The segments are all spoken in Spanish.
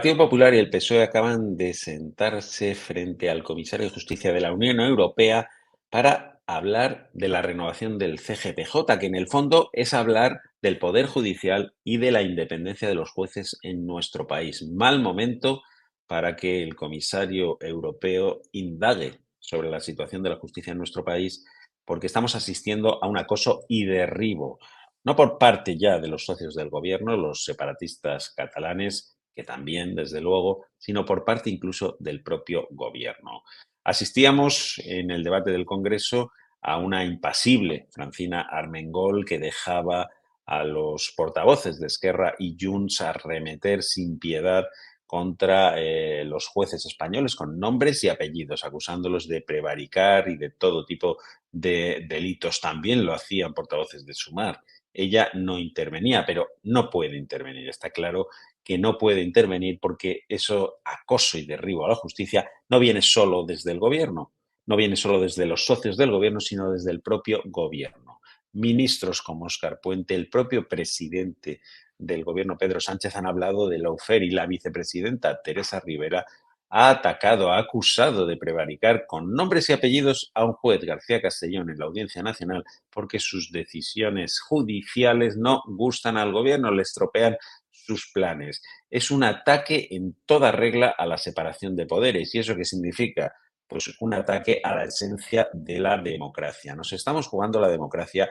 Partido Popular y el PSOE acaban de sentarse frente al comisario de Justicia de la Unión Europea para hablar de la renovación del CGPJ, que en el fondo es hablar del poder judicial y de la independencia de los jueces en nuestro país. Mal momento para que el comisario europeo indague sobre la situación de la justicia en nuestro país, porque estamos asistiendo a un acoso y derribo, no por parte ya de los socios del gobierno, los separatistas catalanes, que también, desde luego, sino por parte incluso del propio gobierno. Asistíamos en el debate del Congreso a una impasible Francina Armengol que dejaba a los portavoces de Esquerra y Junts arremeter sin piedad contra los jueces españoles con nombres y apellidos, acusándolos de prevaricar y de todo tipo de delitos. También lo hacían portavoces de Sumar. Ella no intervenía, pero no puede intervenir. Está claro que no puede intervenir porque eso, acoso y derribo a la justicia, no viene solo desde el gobierno, no viene solo desde los socios del gobierno, sino desde el propio gobierno. Ministros como Óscar Puente, el propio presidente del gobierno Pedro Sánchez han hablado de lawfare y la vicepresidenta Teresa Rivera ha atacado, ha acusado de prevaricar con nombres y apellidos a un juez, García Castellón, en la Audiencia Nacional, porque sus decisiones judiciales no gustan al gobierno, le estropean sus planes. Es un ataque en toda regla a la separación de poderes. ¿Y eso qué significa? Pues un ataque a la esencia de la democracia. Nos estamos jugando la democracia.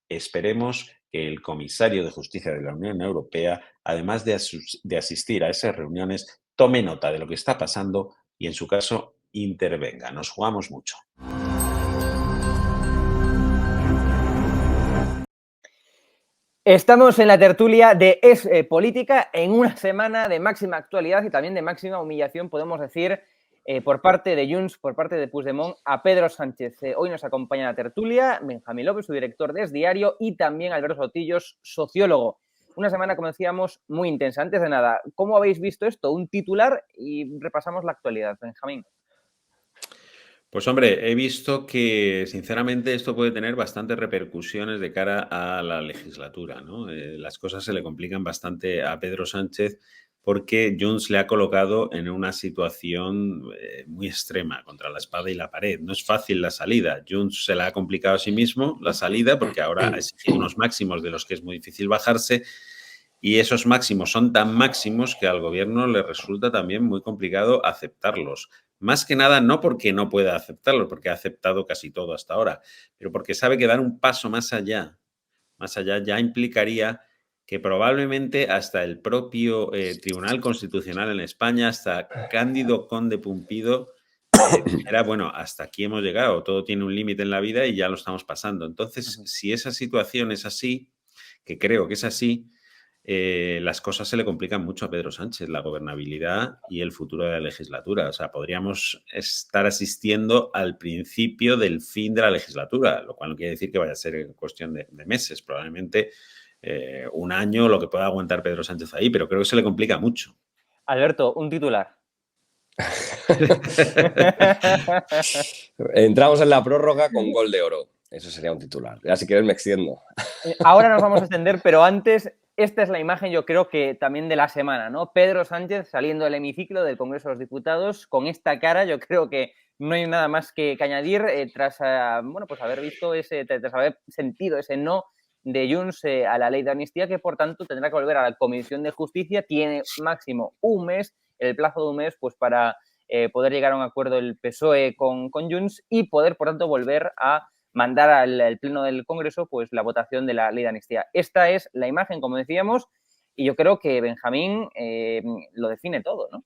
Esperemos que el comisario de Justicia de la Unión Europea, además de asistir a esas reuniones, tome nota de lo que está pasando y, en su caso, intervenga. Nos jugamos mucho. Estamos en la tertulia de Es Política en una semana de máxima actualidad y también de máxima humillación, podemos decir, por parte de Junts, por parte de Puigdemont, a Pedro Sánchez. Hoy nos acompaña en la tertulia Benjamín López, su director de Es Diario, y también Alberto Sotillos, sociólogo. Una semana, como decíamos, muy intensa. Antes de nada, ¿cómo habéis visto esto? Un titular y repasamos la actualidad, Benjamín. Pues hombre, he visto que sinceramente esto puede tener bastantes repercusiones de cara a la legislatura, ¿no? Las cosas se le complican bastante a Pedro Sánchez porque Junts le ha colocado en una situación muy extrema, contra la espada y la pared. No es fácil la salida. Junts se la ha complicado a sí mismo la salida porque ahora ha exigido unos máximos de los que es muy difícil bajarse. Y esos máximos son tan máximos que al gobierno le resulta también muy complicado aceptarlos. Más que nada, no porque no pueda aceptarlos, porque ha aceptado casi todo hasta ahora, pero porque sabe que dar un paso más allá ya implicaría que probablemente hasta el propio Tribunal Constitucional en España, hasta Cándido Conde Pumpido, dijera, bueno, hasta aquí hemos llegado, todo tiene un límite en la vida y ya lo estamos pasando. Entonces, si esa situación es así, que creo que es así, las cosas se le complican mucho a Pedro Sánchez, la gobernabilidad y el futuro de la legislatura. O sea, podríamos estar asistiendo al principio del fin de la legislatura, lo cual no quiere decir que vaya a ser en cuestión de meses, probablemente un año lo que pueda aguantar Pedro Sánchez ahí, pero creo que se le complica mucho. Alberto, un titular. Entramos en la prórroga con gol de oro. Eso sería un titular. Ya si quieres me extiendo. Ahora nos vamos a extender, pero antes, esta es la imagen, yo creo que también de la semana, ¿no? Pedro Sánchez saliendo del hemiciclo del Congreso de los Diputados con esta cara. Yo creo que no hay nada más que añadir tras bueno, pues haber visto tras haber sentido ese no de Junts a la ley de amnistía, que por tanto tendrá que volver a la Comisión de Justicia. Tiene máximo un mes, el plazo de un mes, pues para poder llegar a un acuerdo el PSOE con Junts y poder, por tanto, volver a mandar al Pleno del Congreso pues la votación de la ley de amnistía. Esta es la imagen, como decíamos, y yo creo que Benjamín lo define todo, ¿no?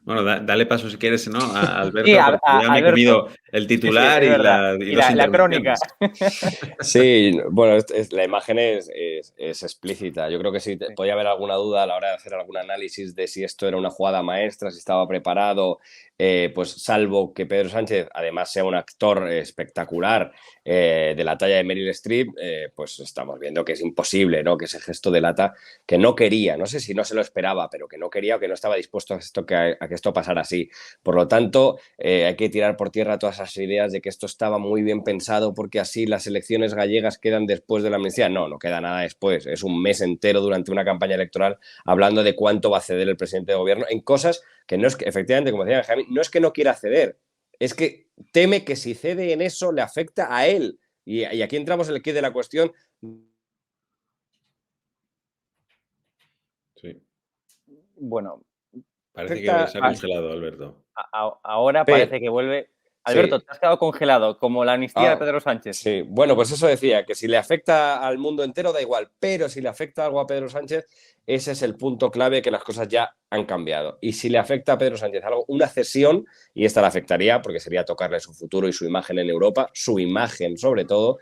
Bueno, dale paso si quieres, ¿no? A Alberto, sí, porque ya me he comido el titular sí, y la crónica. Sí, bueno, la imagen es explícita. Yo creo que sí, podía haber alguna duda a la hora de hacer algún análisis de si esto era una jugada maestra, si estaba preparado, pues salvo que Pedro Sánchez además sea un actor espectacular de la talla de Meryl Streep, pues estamos viendo que es imposible, ¿no? Que ese gesto delata que no quería, no sé si no se lo esperaba, pero que no quería o que no estaba dispuesto a que esto pasara así. Por lo tanto, hay que tirar por tierra todas esas ideas de que esto estaba muy bien pensado porque así las elecciones gallegas quedan después de la amnistía. No, no queda nada después. Es un mes entero durante una campaña electoral hablando de cuánto va a ceder el presidente de gobierno en cosas que no es que, efectivamente, como decía Jaime, no es que no quiera ceder, es que teme que si cede en eso le afecta a él. Y aquí entramos en el quid de la cuestión. Sí. Bueno, Parece que se ha congelado, Alberto. Ahora Sí. parece que vuelve. Alberto, Sí. te has quedado congelado, como la amnistía de Pedro Sánchez. Sí, bueno, pues eso decía, que si le afecta al mundo entero da igual, pero si le afecta algo a Pedro Sánchez, ese es el punto clave, que las cosas ya han cambiado. Y si le afecta a Pedro Sánchez algo, una cesión, y esta le afectaría porque sería tocarle su futuro y su imagen en Europa, su imagen sobre todo,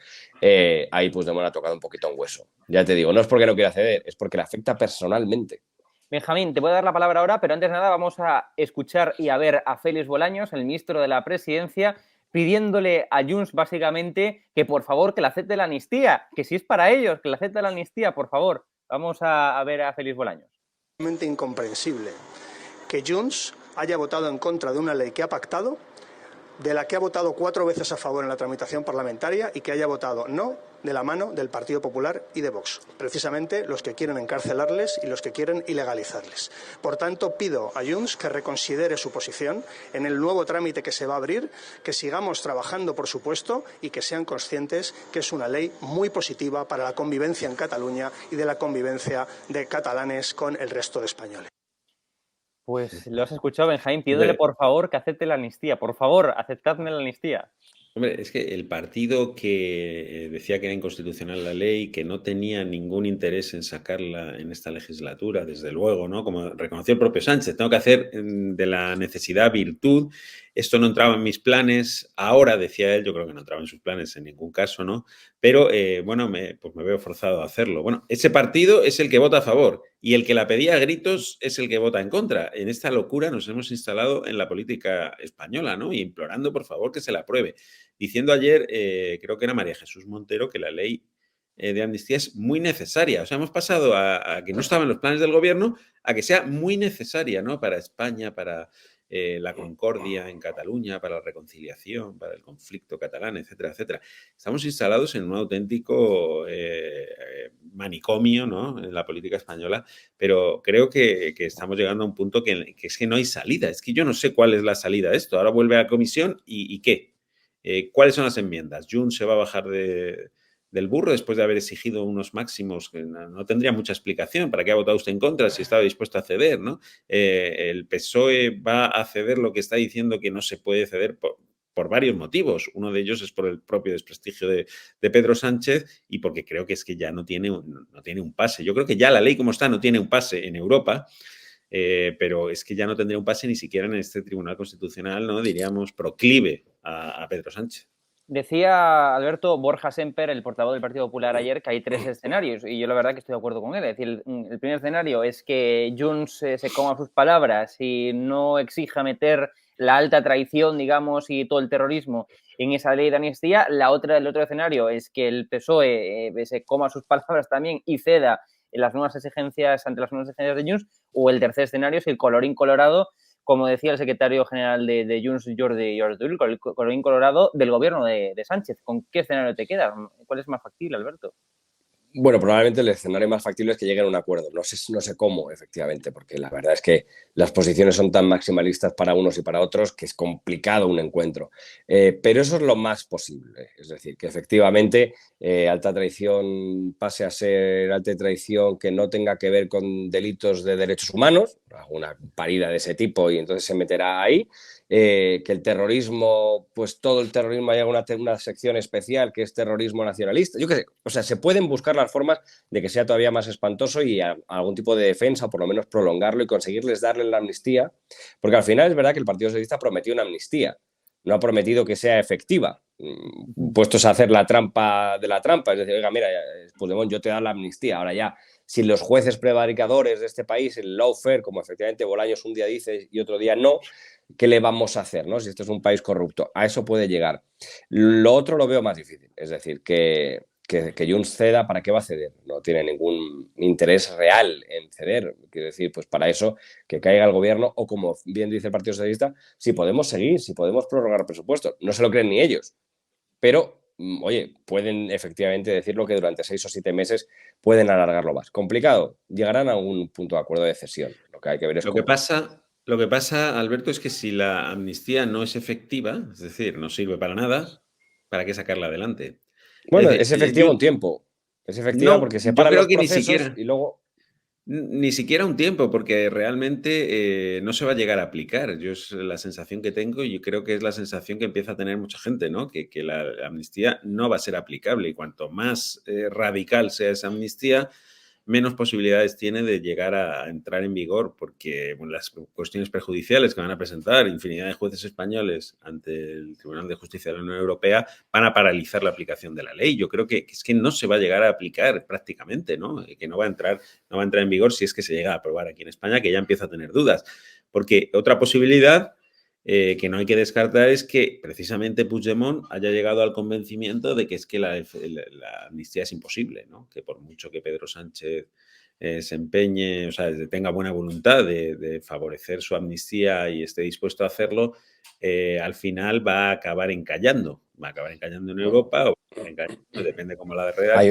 ahí Puigdemont ha tocado un poquito un hueso. Ya te digo, no es porque no quiera ceder, es porque le afecta personalmente. Benjamín, te voy a dar la palabra ahora, pero antes de nada vamos a escuchar y a ver a Félix Bolaños, el ministro de la Presidencia, pidiéndole a Junts básicamente que por favor que le acepte la amnistía, que si es para ellos, que le acepte la amnistía, por favor. Vamos a ver a Félix Bolaños. Es realmente incomprensible que Junts haya votado en contra de una ley que ha pactado, de la que ha votado 4 veces a favor en la tramitación parlamentaria y que haya votado no de la mano del Partido Popular y de Vox, precisamente los que quieren encarcelarles y los que quieren ilegalizarles. Por tanto, pido a Junts que reconsidere su posición en el nuevo trámite que se va a abrir, que sigamos trabajando, por supuesto, y que sean conscientes que es una ley muy positiva para la convivencia en Cataluña y de la convivencia de catalanes con el resto de españoles. Pues lo has escuchado, Benjamín, pidiéndole por favor que acepte la amnistía. Por favor, aceptadme la amnistía. Hombre, es que el partido que decía que era inconstitucional la ley, que no tenía ningún interés en sacarla en esta legislatura, desde luego, ¿no? Como reconoció el propio Sánchez, tengo que hacer de la necesidad virtud. Esto no entraba en mis planes. Ahora, decía él, yo creo que no entraba en sus planes en ningún caso, ¿no? Pero, bueno, pues me veo forzado a hacerlo. Bueno, ese partido es el que vota a favor y el que la pedía a gritos es el que vota en contra. En esta locura nos hemos instalado en la política española, ¿no? Y implorando, por favor, que se la apruebe. Diciendo ayer, creo que era María Jesús Montero, que la ley de amnistía es muy necesaria. O sea, hemos pasado a que no estaba en los planes del gobierno a que sea muy necesaria, ¿no? Para España, para la concordia en Cataluña, para la reconciliación, para el conflicto catalán, etcétera, etcétera. Estamos instalados en un auténtico manicomio, ¿no? En la política española, pero creo que estamos llegando a un punto que es que no hay salida. Es que yo no sé cuál es la salida de esto. Ahora vuelve a la comisión y ¿qué? ¿Cuáles son las enmiendas? Junts se va a bajar del burro después de haber exigido unos máximos que no tendría mucha explicación. ¿Para qué ha votado usted en contra si estaba dispuesto a ceder, ¿no? El PSOE va a ceder lo que está diciendo que no se puede ceder por varios motivos. Uno de ellos es por el propio desprestigio de Pedro Sánchez y porque creo que es que ya no tiene un pase. Yo creo que ya la ley como está no tiene un pase en Europa. Pero es que ya no tendría un pase ni siquiera en este Tribunal Constitucional, ¿no? Diríamos, proclive a Pedro Sánchez. Decía Alberto Borja Semper, el portavoz del Partido Popular ayer, que hay 3 escenarios y yo la verdad que estoy de acuerdo con él. Es decir, el primer escenario es que Junts se coma sus palabras y no exija meter la alta traición, digamos, y todo el terrorismo en esa ley de amnistía. El otro escenario es que el PSOE se coma sus palabras también y ceda en las nuevas exigencias ante las nuevas exigencias de Junts. O el tercer escenario es el colorín colorado, como decía el secretario general de Junts, Jordi Turull, con el colorín colorado del gobierno de Sánchez. ¿Con qué escenario te queda? ¿Cuál es más factible, Alberto? Bueno, probablemente el escenario más factible es que lleguen a un acuerdo. No sé cómo, efectivamente, porque la verdad es que las posiciones son tan maximalistas para unos y para otros que es complicado un encuentro. Pero eso es lo más posible. Es decir, que efectivamente alta traición pase a ser alta traición que no tenga que ver con delitos de derechos humanos, alguna parida de ese tipo, y entonces se meterá ahí. Que el terrorismo, pues todo el terrorismo haya una sección especial que es terrorismo nacionalista. Yo qué sé, o sea, se pueden buscar las formas de que sea todavía más espantoso y algún tipo de defensa, o por lo menos prolongarlo y conseguirles darle la amnistía, porque al final es verdad que el Partido Socialista prometió una amnistía, no ha prometido que sea efectiva, puestos a hacer la trampa de la trampa, es decir, oiga, mira, Puigdemont, yo te doy la amnistía, ahora ya, si los jueces prevaricadores de este país, el lawfare, como efectivamente Bolaños un día dice y otro día no, ¿qué le vamos a hacer, ¿no? Si esto es un país corrupto? A eso puede llegar. Lo otro lo veo más difícil, es decir, que que Junts ceda, ¿para qué va a ceder? No tiene ningún interés real en ceder. Quiero decir, pues para eso, que caiga el gobierno, o como bien dice el Partido Socialista, si podemos seguir, si podemos prorrogar presupuestos. No se lo creen ni ellos. Pero, oye, pueden efectivamente decirlo que durante 6 o 7 meses pueden alargarlo más. ¿Complicado? Llegarán a un punto de acuerdo de cesión. Lo que hay que ver es Lo que pasa, Alberto, es que si la amnistía no es efectiva, es decir, no sirve para nada, ¿para qué sacarla adelante? Bueno, Es es decir, efectiva un tiempo. Es efectiva no, porque yo separan creo los que procesos y luego... ni siquiera un tiempo, porque realmente no se va a llegar a aplicar. Yo es la sensación que tengo y creo que es la sensación que empieza a tener mucha gente, ¿no? Que la amnistía no va a ser aplicable y cuanto más radical sea esa amnistía, menos posibilidades tiene de llegar a entrar en vigor, porque bueno, las cuestiones prejudiciales que van a presentar infinidad de jueces españoles ante el Tribunal de Justicia de la Unión Europea van a paralizar la aplicación de la ley. Yo creo que es que no se va a llegar a aplicar prácticamente, ¿no? Que no va a entrar en vigor si es que se llega a aprobar aquí en España, que ya empieza a tener dudas. Porque otra posibilidad que no hay que descartar es que precisamente Puigdemont haya llegado al convencimiento de que es que la amnistía es imposible, ¿no? Que por mucho que Pedro Sánchez se empeñe, o sea, tenga buena voluntad de favorecer su amnistía y esté dispuesto a hacerlo, al final va a acabar encallando. Va a acabar encallando en Europa o encallando, depende cómo la redacten. Hay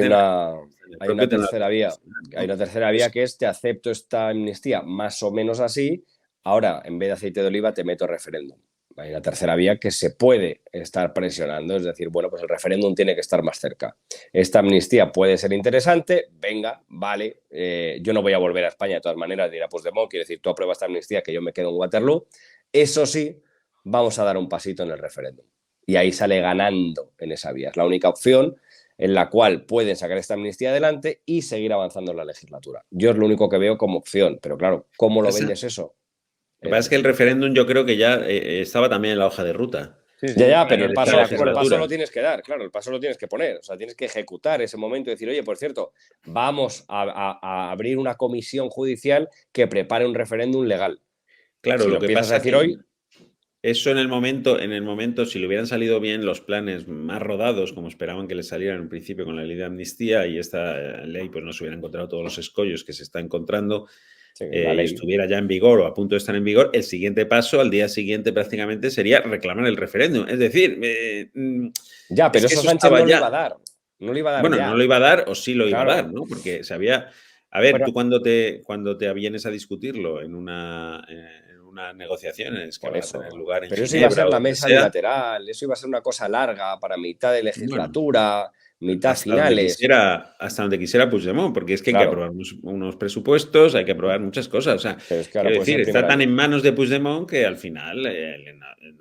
una tercera vía. Hay una tercera vía que es: te acepto esta amnistía más o menos así. Ahora, en vez de aceite de oliva, te meto referéndum. Hay una tercera vía que se puede estar presionando, es decir, bueno, pues el referéndum tiene que estar más cerca. Esta amnistía puede ser interesante, venga, vale, yo no voy a volver a España de todas maneras, dirá Puigdemont, quiere decir, tú apruebas esta amnistía que yo me quedo en Waterloo. Eso sí, vamos a dar un pasito en el referéndum. Y ahí sale ganando en esa vía. Es la única opción en la cual pueden sacar esta amnistía adelante y seguir avanzando en la legislatura. Yo es lo único que veo como opción, pero claro, ¿cómo lo vendes eso? Lo que pasa es que el referéndum yo creo que ya estaba también en la hoja de ruta. Sí, sí, Ya, pero el paso legislatura. lo tienes que dar, claro, el paso lo tienes que poner, o sea, tienes que ejecutar ese momento y decir, oye, por cierto, vamos a abrir una comisión judicial que prepare un referéndum legal. Claro, Si lo que empiezas pasa a decir que hoy, eso en el momento, si le hubieran salido bien los planes más rodados, como esperaban que les salieran en principio con la ley de amnistía, y esta ley pues no se hubiera encontrado todos los escollos que se está encontrando, sí, la ley. estuviera ya en vigor o a punto de estar en vigor, el siguiente paso, al día siguiente prácticamente, sería reclamar el referéndum. Es decir, ya, pero es que eso eso Sánchez estaba no lo ya. iba a dar. No lo iba a dar Bueno, ya. no lo iba a dar o sí lo iba Claro. a dar, ¿no? Porque se había... A ver, Pero- tú cuando te avienes a discutirlo en unas negociaciones que Por van eso. a tener lugar en Pero eso iba a Ginebra ser o la donde mesa sea, bilateral, eso iba a ser una cosa larga para mitad de legislatura, mitad hasta donde finales. quisiera Puigdemont, porque es que hay que Claro. aprobar unos presupuestos, hay que aprobar muchas cosas. O sea, Pero es que ahora quiero puede ser decir, el está primer tan año. en manos de Puigdemont que al final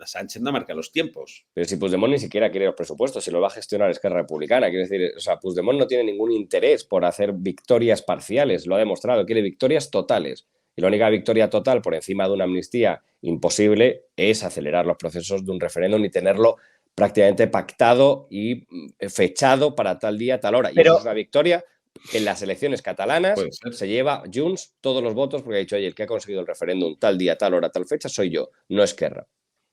Sánchez no marca los tiempos. Pero si Puigdemont ni siquiera quiere los presupuestos, si lo va a gestionar Esquerra Republicana, quiero decir, o sea, Puigdemont no tiene ningún interés por hacer victorias parciales, lo ha demostrado, quiere victorias totales. Y la única victoria total por encima de una amnistía imposible es acelerar los procesos de un referéndum y tenerlo prácticamente pactado y fechado para tal día, tal hora. Y Pero- eso es una victoria que en las elecciones catalanas Puede ser. se lleva Junts todos los votos porque ha dicho, oye, el que ha conseguido el referéndum tal día, tal hora, tal fecha soy yo, no Esquerra.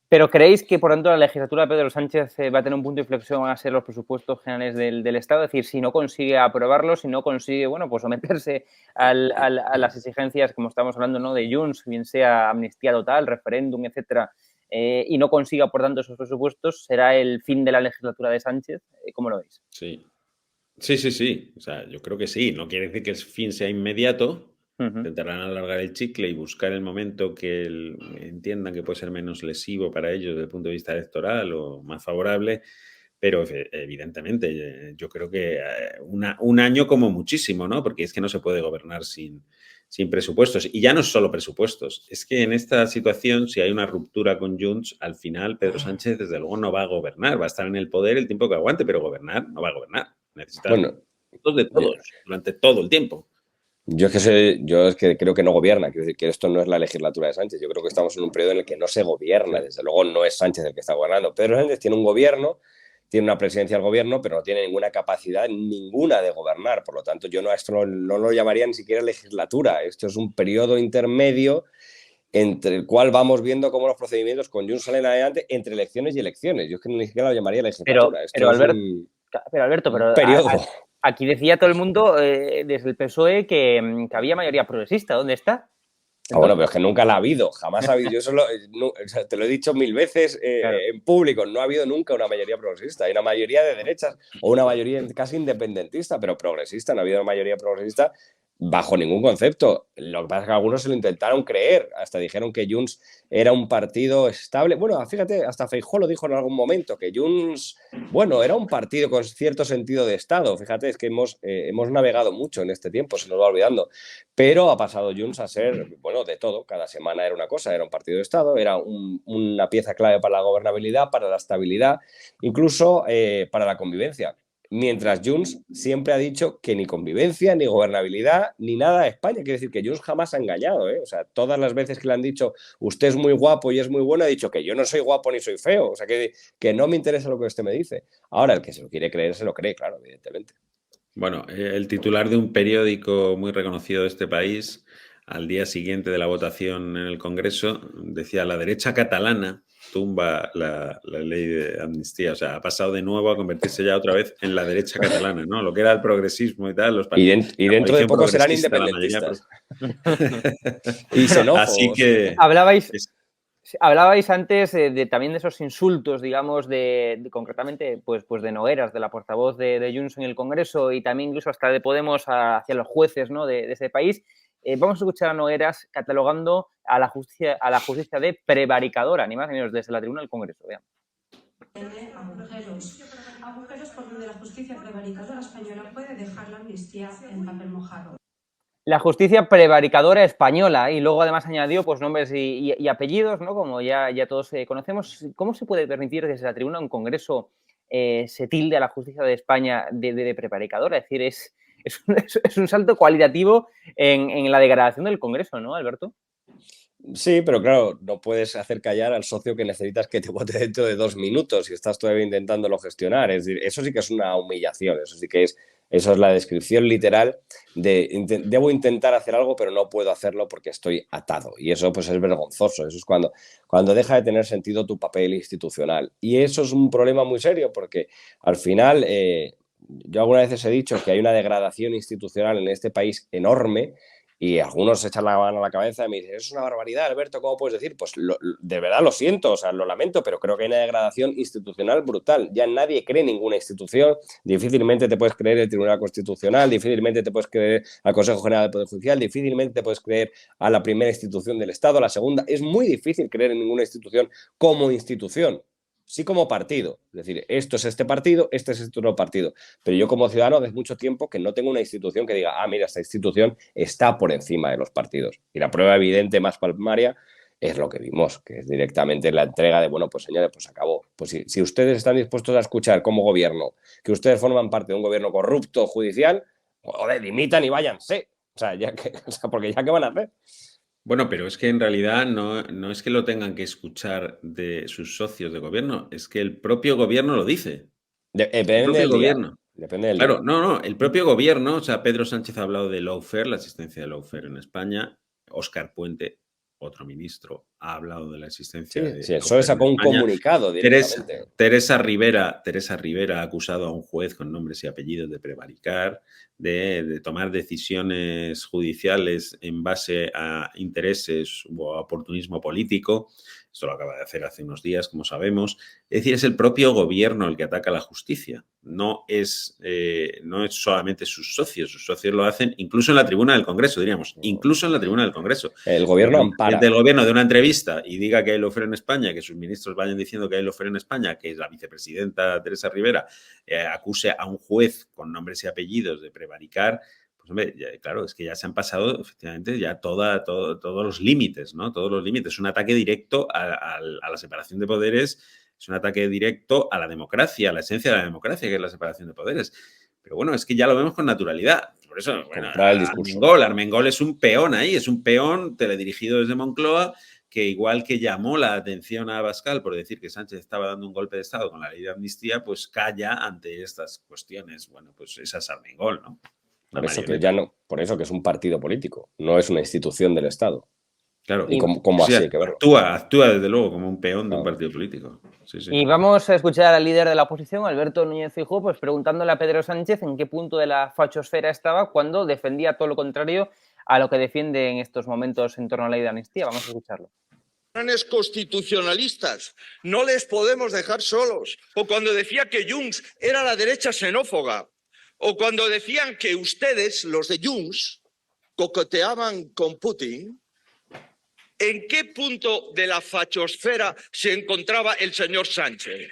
¿Pero creéis que, por tanto, la legislatura de Pedro Sánchez va a tener un punto de inflexión, van a ser los presupuestos generales del Estado? Es decir, si no consigue aprobarlos, si no consigue, bueno, pues someterse a las exigencias, como estamos hablando, ¿no?, de Junts, bien sea amnistía total, referéndum, etcétera, y no consiga, por tanto, esos presupuestos, ¿será el fin de la legislatura de Sánchez? ¿Cómo lo veis? Sí. Sí. O sea, yo creo que sí. No quiere decir que el fin sea inmediato. Intentarán alargar el chicle y buscar el momento que entiendan que puede ser menos lesivo para ellos desde el punto de vista electoral o más favorable. Pero evidentemente yo creo que un año como muchísimo, ¿no? Porque es que no se puede gobernar sin presupuestos. Y ya no es solo presupuestos. Es que en esta situación, si hay una ruptura con Junts, al final Pedro Sánchez desde luego no va a gobernar. Va a estar en el poder el tiempo que aguante, pero gobernar no va a gobernar. Necesitan votos de todos durante todo el tiempo. Yo es que creo que no gobierna, quiero decir que esto no es la legislatura de Sánchez. Yo creo que estamos en un periodo en el que no se gobierna, desde luego no es Sánchez el que está gobernando. Pedro Sánchez tiene un gobierno, tiene una presidencia del gobierno, pero no tiene ninguna capacidad ninguna de gobernar. Por lo tanto, yo esto no lo llamaría ni siquiera legislatura. Esto es un periodo intermedio entre el cual vamos viendo cómo los procedimientos con Junts salen adelante entre elecciones y elecciones. Yo es que ni siquiera lo llamaría legislatura. Pero Albert, Pero Alberto, un periodo. Aquí decía todo el mundo desde el PSOE que había mayoría progresista. ¿Dónde está? Bueno, pero es que nunca la ha habido, jamás ha habido. Yo o sea, te lo he dicho 1000 veces Claro. en público, no ha habido nunca una mayoría progresista. Hay una mayoría de derechas o una mayoría casi independentista, pero progresista. No ha habido una mayoría progresista bajo ningún concepto. Lo que pasa es que algunos se lo intentaron creer, hasta dijeron que Junts era un partido estable. Bueno, fíjate, hasta Feijóo lo dijo en algún momento, que Junts, bueno, era un partido con cierto sentido de Estado. Fíjate, es que hemos navegado mucho en este tiempo, se nos va olvidando. Pero ha pasado Junts a ser, bueno, de todo. Cada semana era una cosa, era un partido de Estado, era una pieza clave para la gobernabilidad, para la estabilidad, incluso para la convivencia. Mientras Junts siempre ha dicho que ni convivencia, ni gobernabilidad, ni nada a España. Quiere decir que Junts jamás ha engañado, ¿eh? O sea, todas las veces que le han dicho usted es muy guapo y es muy bueno, ha dicho que yo no soy guapo ni soy feo. O sea, que no me interesa lo que usted me dice. Ahora, el que se lo quiere creer, se lo cree, claro, evidentemente. Bueno, el titular de un periódico muy reconocido de este país, al día siguiente de la votación en el Congreso, decía: la derecha catalana tumba la ley de amnistía. O sea, ha pasado de nuevo a convertirse ya otra vez en la derecha catalana, ¿no? Lo que era el progresismo y tal. Y dentro de poco serán independentistas. Y xenófobos. Así que... Hablabais antes también de esos insultos, digamos, concretamente pues de Nogueras, de la portavoz de Junts en el Congreso, y también incluso hasta de Podemos hacia los jueces, ¿no?, de ese país. Vamos a escuchar a Nogueras catalogando a la justicia de prevaricadora, ni más ni menos, desde la tribuna del Congreso. Vean. Agujeros por donde la justicia prevaricadora española puede dejar la amnistía en papel mojado. La justicia prevaricadora española, y luego además añadió pues nombres y apellidos, ¿no?, como ya todos conocemos. ¿Cómo se puede permitir desde la tribuna de un Congreso se tilde a la justicia de España de prevaricadora? Es decir, es un salto cualitativo en la degradación del Congreso, ¿no, Alberto? Sí, pero claro, no puedes hacer callar al socio que necesitas que te vote dentro de 2 minutos y estás todavía intentándolo gestionar. Es decir, eso sí que es una humillación, eso es la descripción literal de debo intentar hacer algo, pero no puedo hacerlo porque estoy atado. Y eso pues es vergonzoso. Eso es cuando deja de tener sentido tu papel institucional. Y eso es un problema muy serio porque al final yo algunas veces he dicho que hay una degradación institucional en este país enorme. Y algunos se echan la mano a la cabeza y me dicen, es una barbaridad, Alberto, ¿cómo puedes decir? Pues de verdad lo siento, o sea, lo lamento, pero creo que hay una degradación institucional brutal. Ya nadie cree en ninguna institución, difícilmente te puedes creer el Tribunal Constitucional, difícilmente te puedes creer al Consejo General del Poder Judicial, difícilmente te puedes creer a la primera institución del Estado, a la segunda. Es muy difícil creer en ninguna institución como institución. Sí como partido, es decir, esto es este partido, este es este otro partido, pero yo como ciudadano hace mucho tiempo que no tengo una institución que diga, mira, esta institución está por encima de los partidos. Y la prueba evidente más palmaria es lo que vimos, que es directamente la entrega de, bueno, pues señores, pues acabó. Pues si ustedes están dispuestos a escuchar como gobierno que ustedes forman parte de un gobierno corrupto judicial, joder, dimitan y váyanse. O sea, porque ya qué van a hacer. Bueno, pero es que en realidad no es que lo tengan que escuchar de sus socios de gobierno, es que el propio gobierno lo dice. Depende del gobierno. Depende del Claro, día. no, el propio gobierno, o sea, Pedro Sánchez ha hablado de lawfare, la existencia de lawfare en España. Óscar Puente, otro ministro, ha hablado de la existencia de el PSOE sacó un comunicado directamente. Teresa Rivera ha acusado a un juez con nombres y apellidos de prevaricar, de tomar decisiones judiciales en base a intereses o a oportunismo político. Esto lo acaba de hacer hace unos días, como sabemos. Es decir, es el propio gobierno el que ataca a la justicia. No es solamente sus socios lo hacen incluso en la tribuna del Congreso, diríamos, incluso en la tribuna del Congreso. El gobierno ampara. Desde el gobierno de una entrevista y diga que hay lawfare en España, que sus ministros vayan diciendo que hay lawfare en España, que la vicepresidenta Teresa Rivera acuse a un juez con nombres y apellidos de prevaricar. Pues hombre, claro, es que ya se han pasado efectivamente ya todos los límites, ¿no? Todos los límites. Es un ataque directo a la separación de poderes, es un ataque directo a la democracia, a la esencia de la democracia, que es la separación de poderes. Pero bueno, es que ya lo vemos con naturalidad. Por eso, bueno, Armengol es un peón ahí, es un peón teledirigido desde Moncloa, que igual que llamó la atención a Abascal por decir que Sánchez estaba dando un golpe de Estado con la ley de amnistía, pues calla ante estas cuestiones. Bueno, pues esa es Armengol, ¿no? Por eso que es un partido político, no es una institución del Estado. Claro. ¿Y cómo Sí, así? Hay que verlo. actúa desde luego como un peón de un Claro. partido político. Sí, sí. Y vamos a escuchar al líder de la oposición, Alberto Núñez Feijóo, pues preguntándole a Pedro Sánchez en qué punto de la fachosfera estaba cuando defendía todo lo contrario a lo que defiende en estos momentos en torno a la ley de amnistía. Vamos a escucharlo. Planes constitucionalistas, no les podemos dejar solos. O cuando decía que Junts era la derecha xenófoba, o cuando decían que ustedes, los de Junts, coqueteaban con Putin. ¿En qué punto de la fachosfera se encontraba el señor Sánchez?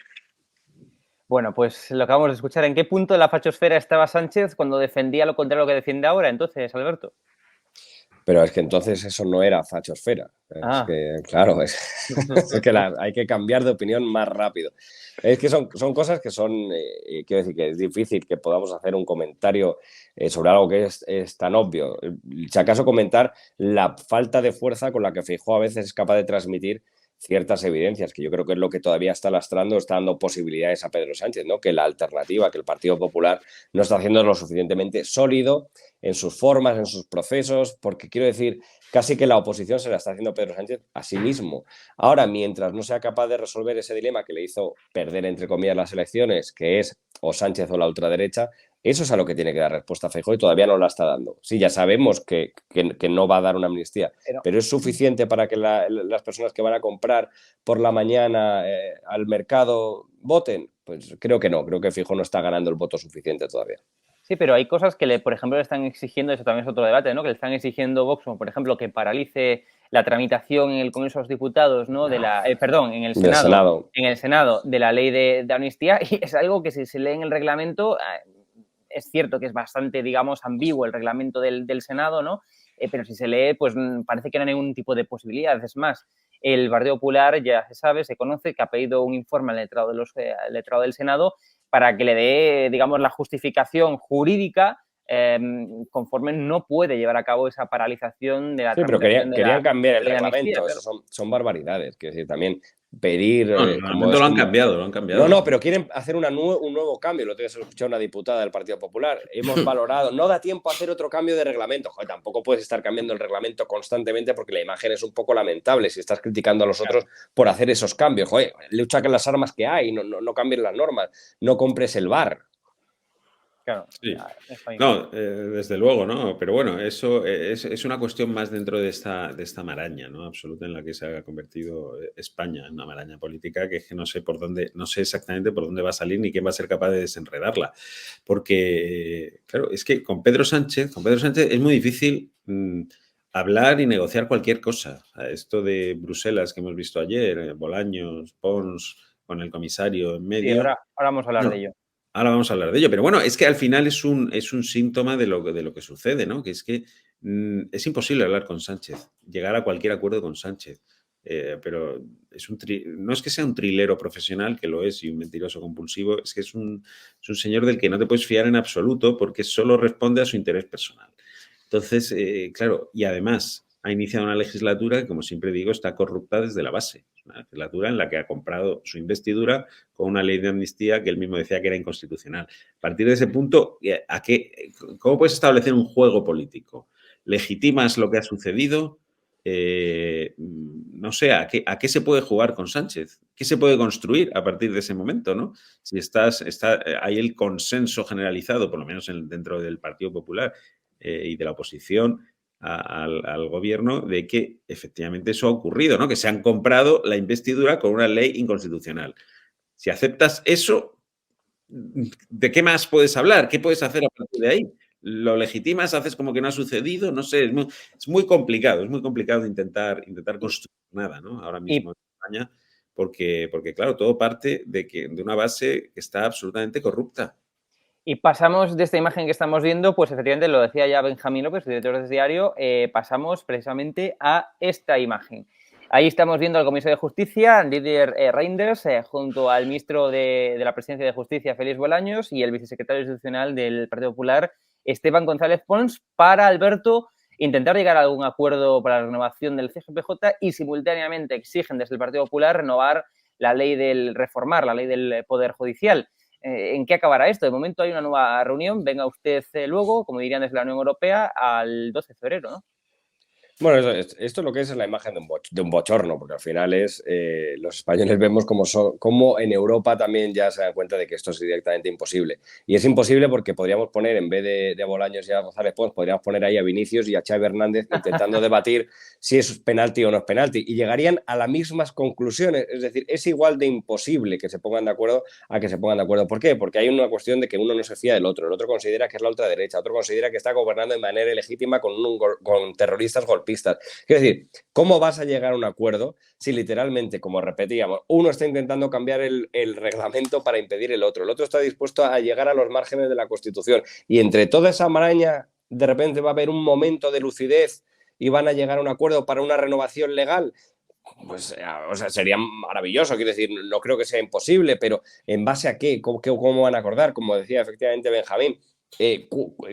Bueno, pues lo acabamos de escuchar. ¿En qué punto de la fachosfera estaba Sánchez cuando defendía lo contrario a lo que defiende ahora? Entonces, Alberto. Pero es que entonces eso no era fachosfera. Es que, claro, es que hay que cambiar de opinión más rápido. Es que son cosas que son, quiero decir, que es difícil que podamos hacer un comentario sobre algo que es tan obvio. Si acaso comentar la falta de fuerza con la que Feijóo a veces es capaz de transmitir ciertas evidencias, que yo creo que es lo que todavía está lastrando, está dando posibilidades a Pedro Sánchez, ¿no? Que la alternativa, que el Partido Popular no está haciendo lo suficientemente sólido en sus formas, en sus procesos, porque quiero decir, casi que la oposición se la está haciendo Pedro Sánchez a sí mismo. Ahora, mientras no sea capaz de resolver ese dilema que le hizo perder, entre comillas, las elecciones, que es o Sánchez o la ultraderecha, eso es a lo que tiene que dar respuesta Feijóo y todavía no la está dando. Sí, ya sabemos que no va a dar una amnistía, pero ¿es suficiente para que las personas que van a comprar por la mañana al mercado voten? Pues creo que no, creo que Feijóo no está ganando el voto suficiente todavía. Sí, pero hay cosas que, por ejemplo, le están exigiendo, eso también es otro debate, ¿no? Que le están exigiendo Vox, como por ejemplo, que paralice la tramitación en el Congreso de los Diputados, ¿no? En el Senado. En el Senado de la ley de amnistía, y es algo que si se lee en el reglamento, es cierto que es bastante, digamos, ambiguo el reglamento del Senado, ¿no? Pero si se lee, pues parece que no hay ningún tipo de posibilidad. Es más, el Partido Popular ya se sabe, se conoce, que ha pedido un informe al letrado del Senado para que le dé, digamos, la justificación jurídica conforme no puede llevar a cabo esa paralización de la tramitación. Sí, pero querían cambiar el reglamento, claro. Eso son barbaridades. Quiero decir, también pedir... lo han cambiado. No, pero quieren hacer un nuevo cambio. Lo tengo que escuchar una diputada del Partido Popular. Hemos valorado, no da tiempo a hacer otro cambio de reglamento. Joder, tampoco puedes estar cambiando el reglamento constantemente porque la imagen es un poco lamentable si estás criticando a los otros por hacer esos cambios. Joder, lucha con las armas que hay, no cambies las normas, no compres el VAR. Claro, sí. No, desde luego, ¿no? Pero bueno, eso es una cuestión más dentro de esta maraña, ¿no? Absoluta en la que se ha convertido España, en una maraña política que es que no sé exactamente por dónde va a salir ni quién va a ser capaz de desenredarla. Porque, claro, es que con Pedro Sánchez es muy difícil hablar y negociar cualquier cosa. Esto de Bruselas que hemos visto ayer, Bolaños, Pons, con el comisario en medio. Sí, ahora vamos a hablar de ello. Ahora vamos a hablar de ello, pero bueno, es que al final es un síntoma de lo que sucede, ¿no? Que es que es imposible hablar con Sánchez, llegar a cualquier acuerdo con Sánchez, pero no es que sea un trilero profesional, que lo es, y un mentiroso compulsivo, es que es un señor del que no te puedes fiar en absoluto porque solo responde a su interés personal. Entonces, claro, y además ha iniciado una legislatura que, como siempre digo, está corrupta desde la base. Una legislatura en la que ha comprado su investidura con una ley de amnistía que él mismo decía que era inconstitucional. A partir de ese punto, ¿cómo puedes establecer un juego político? ¿Legitimas lo que ha sucedido? No sé, ¿a qué se puede jugar con Sánchez? ¿Qué se puede construir a partir de ese momento, ¿no? Si hay el consenso generalizado, por lo menos dentro del Partido Popular y de la oposición, al gobierno de que efectivamente eso ha ocurrido, ¿no? Que se han comprado la investidura con una ley inconstitucional. Si aceptas eso, ¿de qué más puedes hablar? ¿Qué puedes hacer a partir de ahí? ¿Lo legitimas? ¿Haces como que no ha sucedido? No sé, es muy complicado intentar construir nada, ¿no? Ahora mismo en España, porque claro, todo parte de una base que está absolutamente corrupta. Y pasamos de esta imagen que estamos viendo, pues efectivamente lo decía ya Benjamín López, director de Diario, pasamos precisamente a esta imagen. Ahí estamos viendo al comisario de Justicia, Didier Reynders, junto al ministro de la Presidencia de Justicia, Félix Bolaños, y el vicesecretario institucional del Partido Popular, Esteban González Pons, para, Alberto, intentar llegar a algún acuerdo para la renovación del CGPJ y simultáneamente exigen desde el Partido Popular reformar la ley del Poder Judicial. ¿En qué acabará esto? De momento hay una nueva reunión. Venga usted luego, como dirían desde la Unión Europea, al 12 de febrero, ¿no? Bueno, esto es lo que es la imagen de un bochorno, porque al final es los españoles vemos como en Europa también ya se dan cuenta de que esto es directamente imposible. Y es imposible porque podríamos poner, en vez de Bolaños y a González Pons, podríamos poner ahí a Vinicius y a Xavi Hernández intentando debatir si es penalti o no es penalti. Y llegarían a las mismas conclusiones. Es decir, es igual de imposible que se pongan de acuerdo a que se pongan de acuerdo. ¿Por qué? Porque hay una cuestión de que uno no se fía del otro. El otro considera que es la ultraderecha, otro considera que está gobernando de manera ilegítima con terroristas golpistas. Quiero decir, ¿cómo vas a llegar a un acuerdo si literalmente, como repetíamos, uno está intentando cambiar el reglamento para impedir el otro está dispuesto a llegar a los márgenes de la Constitución y entre toda esa maraña de repente va a haber un momento de lucidez y van a llegar a un acuerdo para una renovación legal? Pues, o sea, sería maravilloso, quiero decir, no creo que sea imposible, pero ¿en base a qué? ¿Cómo van a acordar? Como decía efectivamente Benjamín,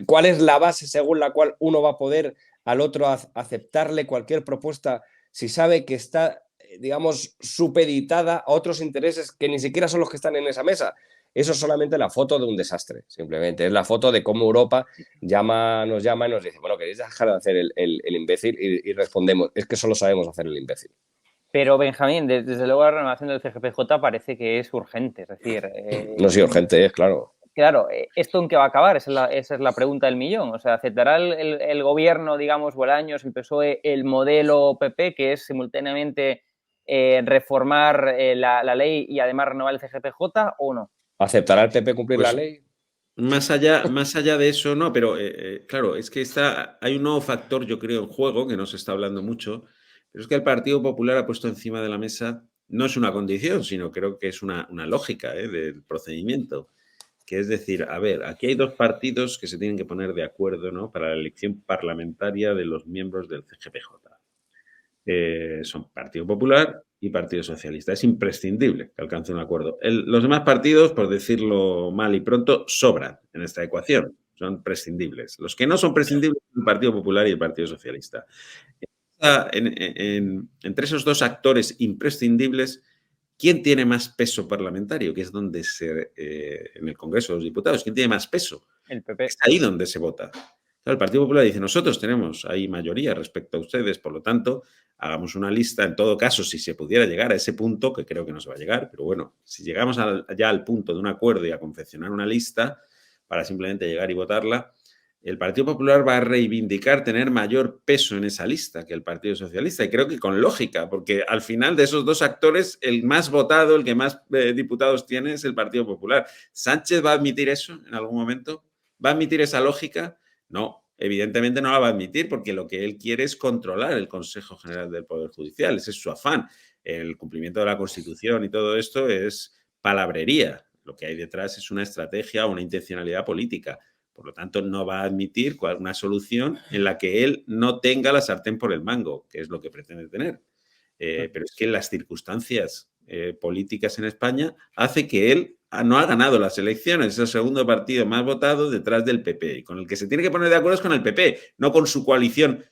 ¿cuál es la base según la cual uno va a poder al otro aceptarle cualquier propuesta si sabe que está, digamos, supeditada a otros intereses que ni siquiera son los que están en esa mesa? Eso es solamente la foto de un desastre, simplemente. Es la foto de cómo Europa nos llama y nos dice, bueno, ¿queréis dejar de hacer el imbécil? Y respondemos, es que solo sabemos hacer el imbécil. Pero, Benjamín, desde luego la renovación del CGPJ parece que es urgente. Es decir... No, sí, urgente es, claro. Claro, ¿esto en qué va a acabar? Esa es la pregunta del millón. O sea, ¿aceptará el gobierno, digamos, Bolaños, el PSOE, el modelo PP, que es simultáneamente reformar la ley y además renovar el CGPJ o no? ¿Aceptará el PP cumplir la ley? Más allá de eso, no, pero claro, es que hay un nuevo factor, yo creo, en juego, que no se está hablando mucho, pero es que el Partido Popular ha puesto encima de la mesa, no es una condición, sino creo que es una lógica del procedimiento, que es decir, a ver, aquí hay dos partidos que se tienen que poner de acuerdo, ¿no?, para la elección parlamentaria de los miembros del CGPJ. Son Partido Popular y Partido Socialista. Es imprescindible que alcance un acuerdo. Los demás partidos, por decirlo mal y pronto, sobran en esta ecuación. Son prescindibles. Los que no son prescindibles son el Partido Popular y el Partido Socialista. Entre esos dos actores imprescindibles, ¿quién tiene más peso parlamentario? Que es donde en el Congreso de los Diputados, ¿quién tiene más peso? El PP. Es ahí donde se vota. El Partido Popular dice, nosotros tenemos ahí mayoría respecto a ustedes, por lo tanto, hagamos una lista, en todo caso, si se pudiera llegar a ese punto, que creo que no se va a llegar, pero bueno, si llegamos ya al punto de un acuerdo y a confeccionar una lista para simplemente llegar y votarla, el Partido Popular va a reivindicar tener mayor peso en esa lista que el Partido Socialista, y creo que con lógica, porque al final de esos dos actores, el más votado, el que más diputados tiene es el Partido Popular. ¿Sánchez va a admitir eso en algún momento? ¿Va a admitir esa lógica? No, evidentemente no la va a admitir porque lo que él quiere es controlar el Consejo General del Poder Judicial. Ese es su afán. El cumplimiento de la Constitución y todo esto es palabrería. Lo que hay detrás es una estrategia o una intencionalidad política. Por lo tanto, no va a admitir una solución en la que él no tenga la sartén por el mango, que es lo que pretende tener. Pero es que las circunstancias políticas en España hace que él no ha ganado las elecciones, es el segundo partido más votado detrás del PP, y con el que se tiene que poner de acuerdo es con el PP, no con su coalición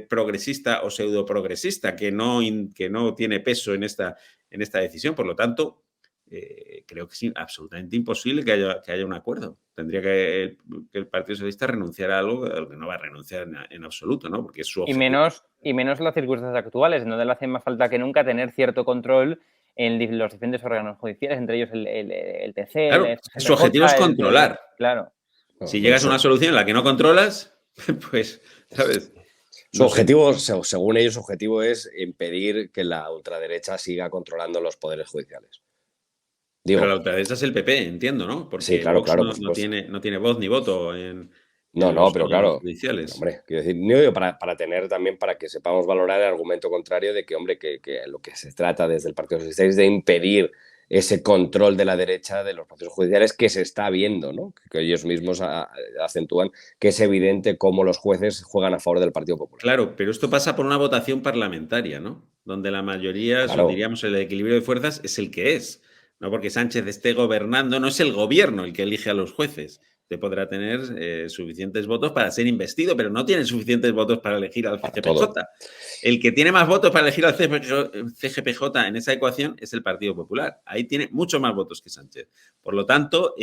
progresista o pseudo progresista, que no tiene peso en esta decisión. Por lo tanto, creo que es absolutamente imposible que haya un acuerdo. Tendría que el Partido Socialista renunciar a algo a lo que no va a renunciar en absoluto, ¿no? Porque es su objetivo. Y menos las circunstancias actuales, donde le hace más falta que nunca tener cierto control en los diferentes órganos judiciales, entre ellos el TC. Claro, su objetivo es controlar. Claro. Si llegas a una solución en la que no controlas, pues, ¿sabes? Su objetivo, según ellos, su objetivo es impedir que la ultraderecha siga controlando los poderes judiciales. Pero la ultraderecha es el PP, entiendo, ¿no? Porque sí, claro, Vox no tiene voz ni voto en los pero claro, judiciales. Hombre, quiero decir, para tener también, para que sepamos valorar el argumento contrario de que, hombre, que lo que se trata desde el Partido Socialista es de impedir ese control de la derecha de los procesos judiciales que se está viendo, ¿no? Que ellos mismos acentúan que es evidente cómo los jueces juegan a favor del Partido Popular. Claro, pero esto pasa por una votación parlamentaria, ¿no? Donde la mayoría, claro, diríamos, el equilibrio de fuerzas es el que es. No porque Sánchez esté gobernando, no es el gobierno el que elige a los jueces. Usted podrá tener suficientes votos para ser investido, pero no tiene suficientes votos para elegir al CGPJ. El que tiene más votos para elegir al CGPJ en esa ecuación es el Partido Popular. Ahí tiene muchos más votos que Sánchez. Por lo tanto,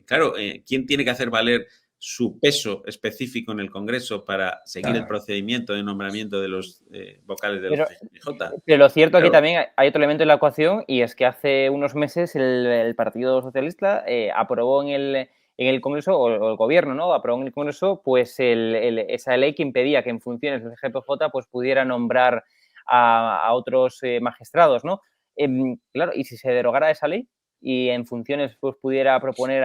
claro, ¿quién tiene que hacer valer su peso específico en el Congreso para seguir el procedimiento de nombramiento de los vocales del CGPJ. Pero lo cierto es que también hay otro elemento en la ecuación, y es que hace unos meses el Partido Socialista aprobó en el Congreso, o el Gobierno, ¿no? Aprobó en el Congreso pues esa ley que impedía que en funciones del CGPJ pues pudiera nombrar a otros magistrados, ¿no? Claro, y si se derogara esa ley y en funciones pues pudiera proponer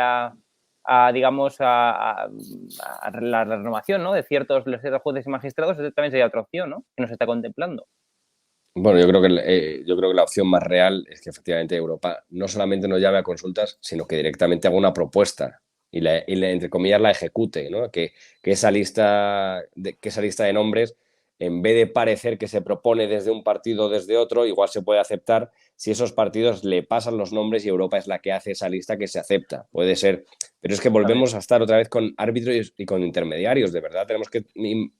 digamos, a la renovación, ¿no? de ciertos jueces y magistrados, eso también sería otra opción, ¿no? Que no se está contemplando. Bueno, yo creo que la opción más real es que efectivamente Europa no solamente nos llame a consultas, sino que directamente haga una propuesta y entre comillas, la ejecute, ¿no? Que esa lista de nombres, en vez de parecer que se propone desde un partido o desde otro, igual se puede aceptar si esos partidos le pasan los nombres y Europa es la que hace esa lista que se acepta. Puede ser, pero es que volvemos a estar otra vez con árbitros y con intermediarios. De verdad, tenemos que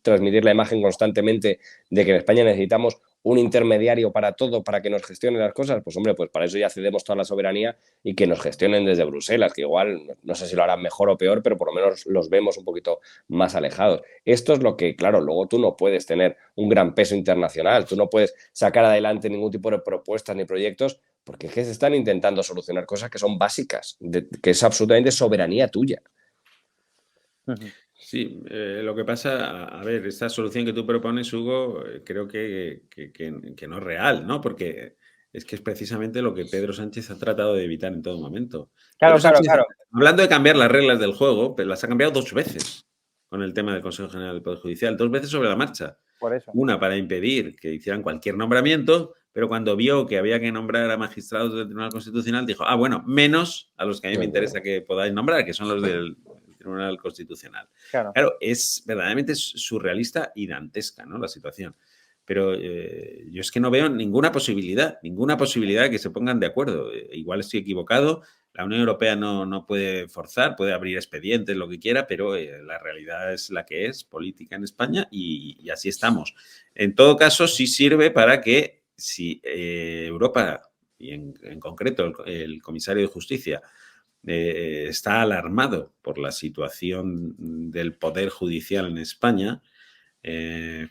transmitir la imagen constantemente de que en España necesitamos un intermediario para todo, para que nos gestionen las cosas. Pues hombre, pues para eso ya cedemos toda la soberanía y que nos gestionen desde Bruselas, que igual no sé si lo harán mejor o peor, pero por lo menos los vemos un poquito más alejados. Esto es lo que, claro, luego tú no puedes tener un gran peso internacional, tú no puedes sacar adelante ningún tipo de propuestas ni proyectos, porque es que se están intentando solucionar cosas que son básicas, que es absolutamente soberanía tuya. Sí, lo que pasa, a ver, esta solución que tú propones, Hugo, creo que no es real, ¿no? Porque es que es precisamente lo que Pedro Sánchez ha tratado de evitar en todo momento. Claro. Hablando de cambiar las reglas del juego, pues las ha cambiado 2 veces con el tema del Consejo General del Poder Judicial, 2 veces sobre la marcha. Por eso. Una para impedir que hicieran cualquier nombramiento, pero cuando vio que había que nombrar a magistrados del Tribunal Constitucional, dijo, bueno, menos a los que a mí me interesa que podáis nombrar, que son los del Tribunal Constitucional. Claro, es verdaderamente surrealista y dantesca, ¿no? La situación. Pero yo es que no veo ninguna posibilidad de que se pongan de acuerdo. Igual estoy equivocado, la Unión Europea no puede forzar, puede abrir expedientes, lo que quiera, pero la realidad es la que es, política en España, y así estamos. En todo caso, sí sirve para que si Europa, y en concreto el comisario de Justicia, está alarmado por la situación del Poder Judicial en España,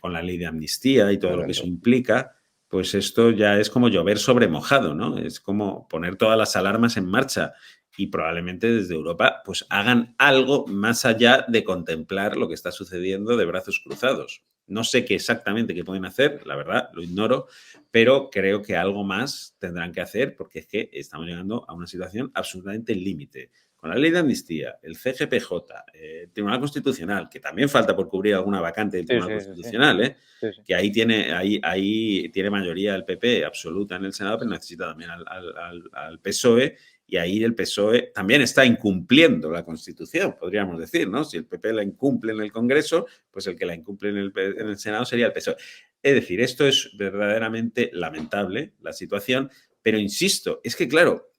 con la ley de amnistía y todo lo que eso implica, pues esto ya es como llover sobre mojado, ¿no? Es como poner todas las alarmas en marcha y probablemente desde Europa pues hagan algo más allá de contemplar lo que está sucediendo de brazos cruzados. No sé qué exactamente qué pueden hacer, la verdad, lo ignoro, pero creo que algo más tendrán que hacer porque es que estamos llegando a una situación absolutamente límite. Con la ley de amnistía, el CGPJ, el Tribunal Constitucional, que también falta por cubrir alguna vacante del Tribunal Constitucional, que ahí tiene mayoría el PP absoluta en el Senado, pero necesita también al PSOE, y ahí el PSOE también está incumpliendo la Constitución, podríamos decir, ¿no? Si el PP la incumple en el Congreso, pues el que la incumple en el Senado sería el PSOE. Es decir, esto es verdaderamente lamentable, la situación, pero insisto, es que claro,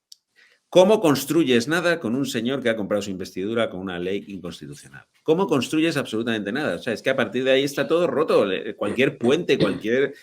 ¿cómo construyes nada con un señor que ha comprado su investidura con una ley inconstitucional? ¿Cómo construyes absolutamente nada? O sea, es que a partir de ahí está todo roto. Cualquier puente, cualquier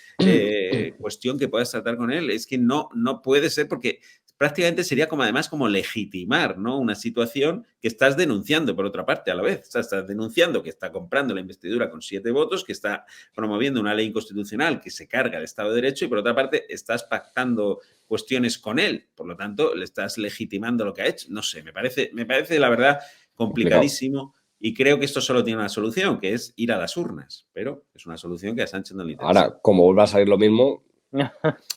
cuestión que puedas tratar con él, es que no puede ser porque prácticamente sería como legitimar, ¿no? Una situación que estás denunciando por otra parte a la vez. O sea, estás denunciando que está comprando la investidura con 7 votos, que está promoviendo una ley inconstitucional que se carga el Estado de Derecho y por otra parte estás pactando cuestiones con él. Por lo tanto, le estás legitimando lo que ha hecho. No sé, me parece la verdad complicadísimo y creo que esto solo tiene una solución, que es ir a las urnas. Pero es una solución que a Sánchez no le interesa. Ahora, como vuelva a salir lo mismo...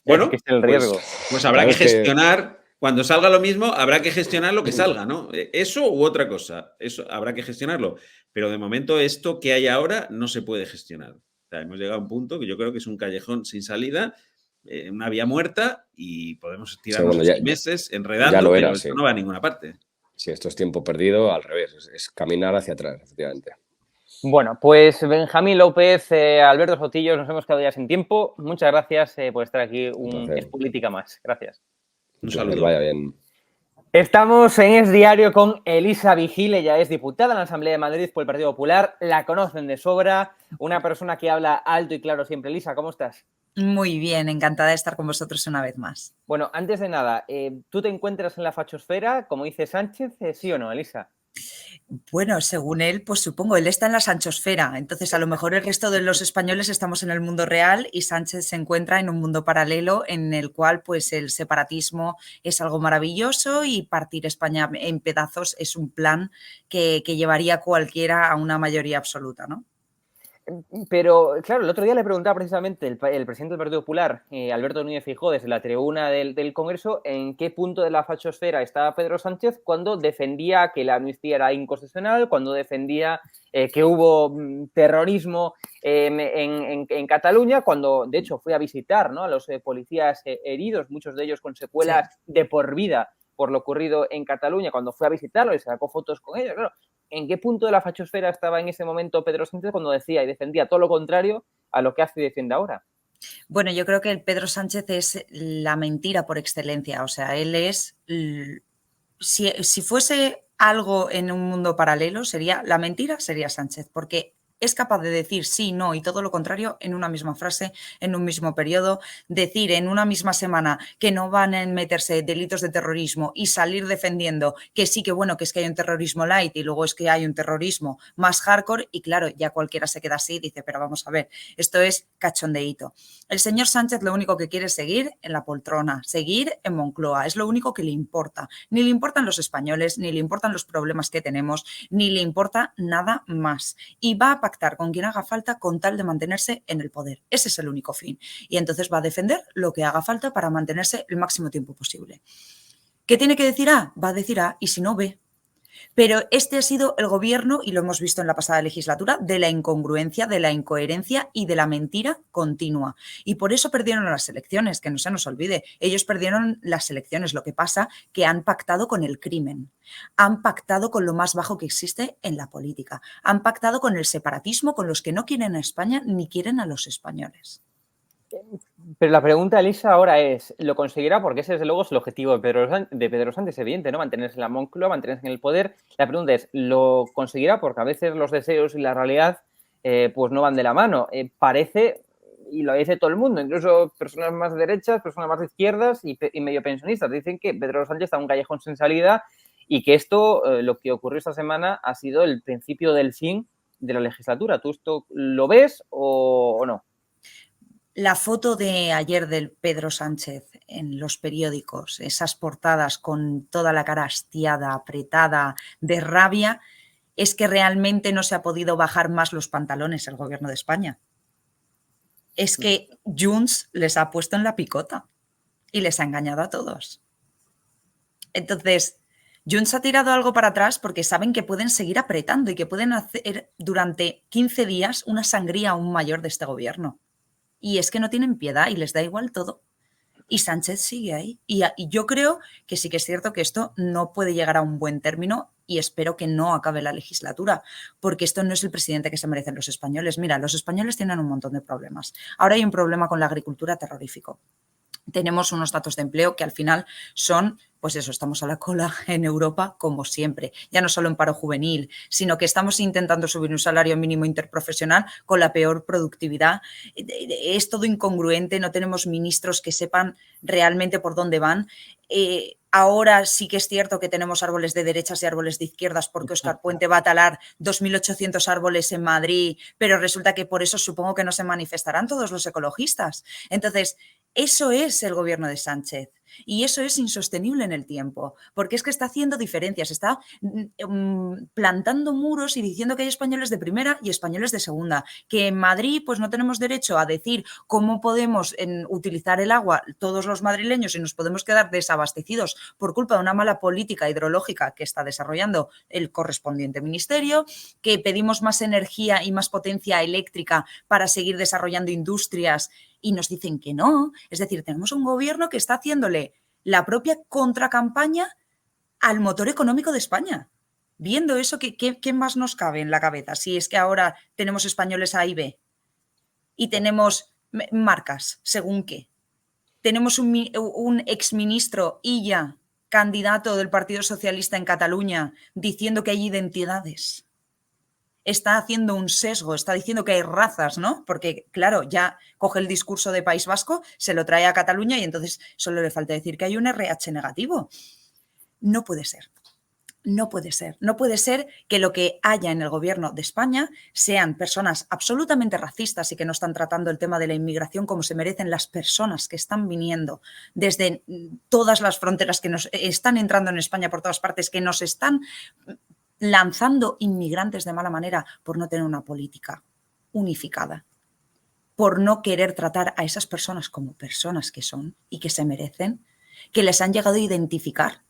Bueno, es el riesgo. Pues habrá que gestionar, cuando salga lo mismo, habrá que gestionar lo que salga, ¿no? Eso u otra cosa, eso habrá que gestionarlo. Pero de momento esto que hay ahora no se puede gestionar. O sea, hemos llegado a un punto que yo creo que es un callejón sin salida, una vía muerta y podemos tirarnos meses enredando, pero esto no va a ninguna parte. Sí, esto es tiempo perdido, al revés, es caminar hacia atrás, efectivamente. Bueno, pues Benjamín López, Alberto Sotillos, nos hemos quedado ya sin tiempo. Muchas gracias por estar aquí. Es Política Más. Gracias. Un saludo. Vaya bien. Estamos en Es Diario con Elisa Vigil. Ella es diputada en la Asamblea de Madrid por el Partido Popular. La conocen de sobra. Una persona que habla alto y claro siempre. Elisa, ¿cómo estás? Muy bien, encantada de estar con vosotros una vez más. Bueno, antes de nada, ¿tú te encuentras en la fachosfera, como dice Sánchez, sí o no, Elisa? Bueno, según él, pues supongo, él está en la sanchosfera, entonces a lo mejor el resto de los españoles estamos en el mundo real y Sánchez se encuentra en un mundo paralelo en el cual pues el separatismo es algo maravilloso y partir España en pedazos es un plan que llevaría a cualquiera a una mayoría absoluta, ¿no? Pero, claro, el otro día le preguntaba precisamente el presidente del Partido Popular, Alberto Núñez Feijóo, desde la tribuna del Congreso, en qué punto de la fachosfera estaba Pedro Sánchez cuando defendía que la amnistía era inconstitucional, cuando defendía que hubo terrorismo en Cataluña, cuando, de hecho, fue a visitar, ¿no?, a los policías heridos, muchos de ellos con secuelas de por vida por lo ocurrido en Cataluña, cuando fue a visitarlo y se sacó fotos con ellos, claro. ¿En qué punto de la fachosfera estaba en ese momento Pedro Sánchez cuando decía y defendía todo lo contrario a lo que hace y defiende ahora? Bueno, yo creo que el Pedro Sánchez es la mentira por excelencia. O sea, él es... Si fuese algo en un mundo paralelo, sería la mentira, sería Sánchez, porque es capaz de decir sí, no y todo lo contrario en una misma frase, en un mismo periodo, decir en una misma semana que no van a meterse delitos de terrorismo y salir defendiendo que sí, que bueno, que es que hay un terrorismo light y luego es que hay un terrorismo más hardcore y claro, ya cualquiera se queda así y dice, pero vamos a ver, esto es cachondeíto. El señor Sánchez lo único que quiere es seguir en la poltrona, seguir en Moncloa, es lo único que le importa. Ni le importan los españoles, ni le importan los problemas que tenemos, ni le importa nada más. Y va a pactar con quien haga falta con tal de mantenerse en el poder. Ese es el único fin. Y entonces va a defender lo que haga falta para mantenerse el máximo tiempo posible. ¿Qué tiene que decir A? Va a decir A y si no, B. Pero este ha sido el gobierno, y lo hemos visto en la pasada legislatura, de la incongruencia, de la incoherencia y de la mentira continua. Y por eso perdieron las elecciones, que no se nos olvide. Ellos perdieron las elecciones. Lo que pasa que han pactado con el crimen. Han pactado con lo más bajo que existe en la política. Han pactado con el separatismo, con los que no quieren a España ni quieren a los españoles. Pero la pregunta, Elisa, ahora es, ¿lo conseguirá? Porque ese, desde luego, es el objetivo de Pedro Sánchez, evidente, ¿no? Mantenerse en la Moncloa, mantenerse en el poder. La pregunta es, ¿lo conseguirá? Porque a veces los deseos y la realidad pues no van de la mano. Parece, y lo dice todo el mundo, incluso personas más derechas, personas más de izquierdas y medio pensionistas, dicen que Pedro Sánchez está en un callejón sin salida y que esto, lo que ocurrió esta semana, ha sido el principio del fin de la legislatura. ¿Tú esto lo ves o no? La foto de ayer del Pedro Sánchez en los periódicos, esas portadas con toda la cara hastiada, apretada, de rabia, es que realmente no se ha podido bajar más los pantalones el gobierno de España. Es que Junts les ha puesto en la picota y les ha engañado a todos. Entonces, Junts ha tirado algo para atrás porque saben que pueden seguir apretando y que pueden hacer durante 15 días una sangría aún mayor de este gobierno. Y es que no tienen piedad y les da igual todo. Y Sánchez sigue ahí. Y yo creo que sí que es cierto que esto no puede llegar a un buen término y espero que no acabe la legislatura, porque esto no es el presidente que se merecen los españoles. Mira, los españoles tienen un montón de problemas. Ahora hay un problema con la agricultura terrorífico. Tenemos unos datos de empleo que al final son, pues eso, estamos a la cola en Europa como siempre. Ya no solo en paro juvenil, sino que estamos intentando subir un salario mínimo interprofesional con la peor productividad. Es todo incongruente, no tenemos ministros que sepan realmente por dónde van. Ahora sí que es cierto que tenemos árboles de derechas y árboles de izquierdas porque Óscar Puente va a talar 2.800 árboles en Madrid, pero resulta que por eso supongo que no se manifestarán todos los ecologistas. Entonces, eso es el gobierno de Sánchez y eso es insostenible en el tiempo, porque es que está haciendo diferencias, está plantando muros y diciendo que hay españoles de primera y españoles de segunda, que en Madrid pues no tenemos derecho a decir cómo podemos utilizar el agua todos los madrileños y nos podemos quedar desabastecidos por culpa de una mala política hidrológica que está desarrollando el correspondiente ministerio, que pedimos más energía y más potencia eléctrica para seguir desarrollando industrias y nos dicen que no. Es decir, tenemos un gobierno que está haciéndole la propia contracampaña al motor económico de España. Viendo eso, ¿qué más nos cabe en la cabeza? Si es que ahora tenemos españoles A y B y tenemos marcas, según qué. Tenemos un exministro Illa, candidato del Partido Socialista en Cataluña, diciendo que hay identidades. Está haciendo un sesgo, está diciendo que hay razas, ¿no? Porque, claro, ya coge el discurso de País Vasco, se lo trae a Cataluña y entonces solo le falta decir que hay un RH negativo. No puede ser. No puede ser. No puede ser que lo que haya en el gobierno de España sean personas absolutamente racistas y que no están tratando el tema de la inmigración como se merecen las personas que están viniendo desde todas las fronteras, que nos están entrando en España por todas partes, que nos están lanzando inmigrantes de mala manera por no tener una política unificada, por no querer tratar a esas personas como personas que son y que se merecen, que les han llegado a identificar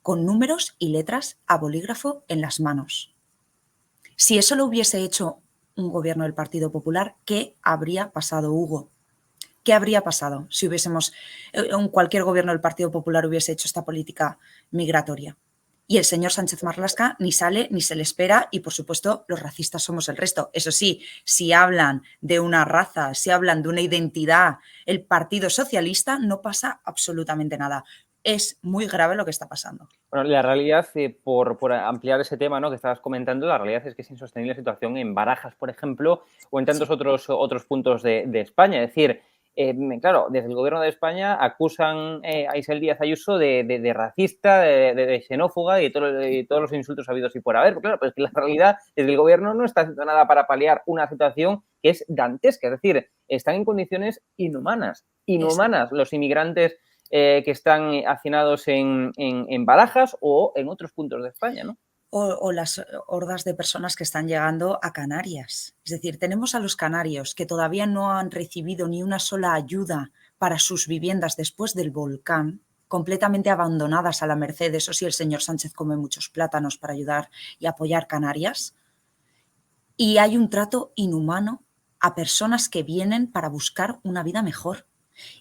con números y letras a bolígrafo en las manos. Si eso lo hubiese hecho un gobierno del Partido Popular, ¿qué habría pasado, Hugo? ¿Qué habría pasado si cualquier gobierno del Partido Popular hubiese hecho esta política migratoria? Y el señor Sánchez Marlaska ni sale ni se le espera y, por supuesto, los racistas somos el resto. Eso sí, si hablan de una raza, si hablan de una identidad, el Partido Socialista, no pasa absolutamente nada. Es muy grave lo que está pasando. Bueno, la realidad, por ampliar ese tema, ¿no?, que estabas comentando, la realidad es que es insostenible la situación en Barajas, por ejemplo, o en tantos otros puntos de España. Es decir, claro, desde el gobierno de España acusan a Isabel Díaz Ayuso de racista, de xenófoba y todos los insultos habidos y por haber. Pero claro, pues que la realidad desde el gobierno no está haciendo nada para paliar una situación que es dantesca. Es decir, están en condiciones inhumanas. Los inmigrantes que están hacinados en Barajas o en otros puntos de España, ¿no? O las hordas de personas que están llegando a Canarias. Es decir, tenemos a los canarios que todavía no han recibido ni una sola ayuda para sus viviendas después del volcán, completamente abandonadas a la merced. Eso sí, el señor Sánchez come muchos plátanos para ayudar y apoyar Canarias. Y hay un trato inhumano a personas que vienen para buscar una vida mejor.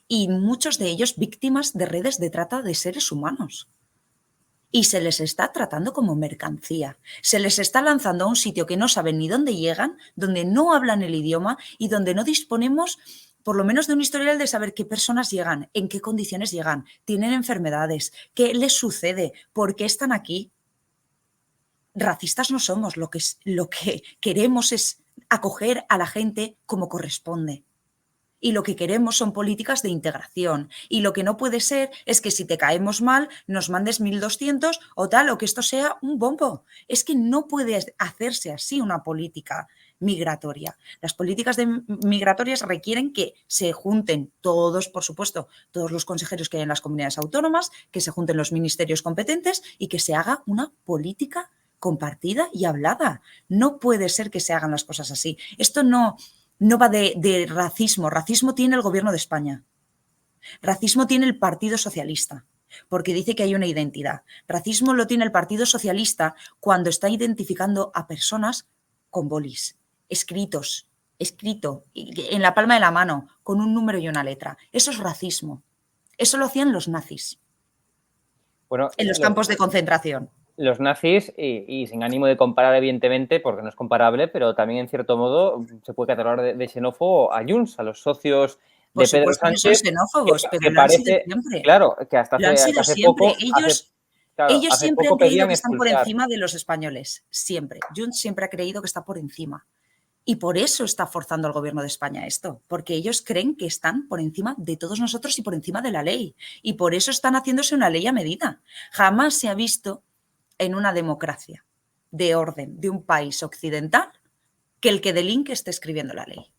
Y muchos de ellos víctimas de redes de trata de seres humanos. Y se les está tratando como mercancía. Se les está lanzando a un sitio que no saben ni dónde llegan, donde no hablan el idioma y donde no disponemos por lo menos de un historial de saber qué personas llegan, en qué condiciones llegan, tienen enfermedades, qué les sucede, por qué están aquí. Racistas no somos, lo que queremos es acoger a la gente como corresponde. Y lo que queremos son políticas de integración. Y lo que no puede ser es que si te caemos mal nos mandes 1.200 o tal, o que esto sea un bombo. Es que no puede hacerse así una política migratoria. Las políticas migratorias requieren que se junten todos, por supuesto, todos los consejeros que hay en las comunidades autónomas, que se junten los ministerios competentes y que se haga una política compartida y hablada. No puede ser que se hagan las cosas así. Esto no va de racismo. Racismo tiene el gobierno de España. Racismo tiene el Partido Socialista, porque dice que hay una identidad. Racismo lo tiene el Partido Socialista cuando está identificando a personas con bolis, escrito en la palma de la mano, con un número y una letra. Eso es racismo. Eso lo hacían los nazis en los campos de concentración. Los nazis, y sin ánimo de comparar, evidentemente, porque no es comparable, pero también, en cierto modo, se puede catalogar de xenófobo a Junts, a los socios de Pedro Sánchez. Que son xenófobos, pero lo han sido siempre. Claro, que hasta hace poco... Ellos siempre han creído que están por encima de los españoles. Siempre. Junts siempre ha creído que está por encima. Y por eso está forzando al gobierno de España esto, porque ellos creen que están por encima de todos nosotros y por encima de la ley. Y por eso están haciéndose una ley a medida. Jamás se ha visto en una democracia de orden de un país occidental que el que delinque esté escribiendo la ley.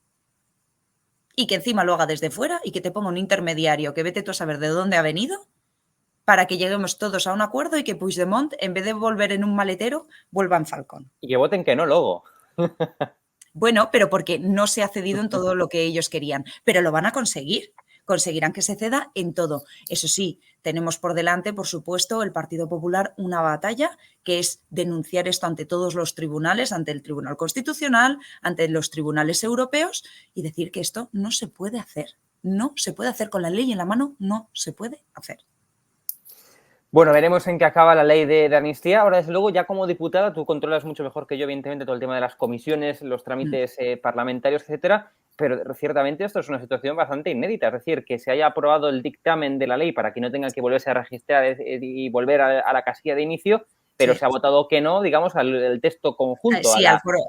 Y que encima lo haga desde fuera y que te ponga un intermediario que vete tú a saber de dónde ha venido para que lleguemos todos a un acuerdo y que Puigdemont, en vez de volver en un maletero, vuelva en Falcón. Y que voten que no, luego. Bueno, pero porque no se ha cedido en todo lo que ellos querían. Pero lo van a conseguir. Conseguirán que se ceda en todo. Eso sí, tenemos por delante, por supuesto, el Partido Popular una batalla que es denunciar esto ante todos los tribunales, ante el Tribunal Constitucional, ante los tribunales europeos y decir que esto no se puede hacer. No se puede hacer con la ley en la mano, no se puede hacer. Bueno, veremos en qué acaba la ley de amnistía. Ahora, desde luego, ya como diputada, tú controlas mucho mejor que yo, evidentemente, todo el tema de las comisiones, los trámites parlamentarios, etcétera. Pero ciertamente esto es una situación bastante inédita. Es decir, que se haya aprobado el dictamen de la ley para que no tenga que volverse a registrar y volver a la casilla de inicio, pero se ha votado que no, digamos, al texto conjunto,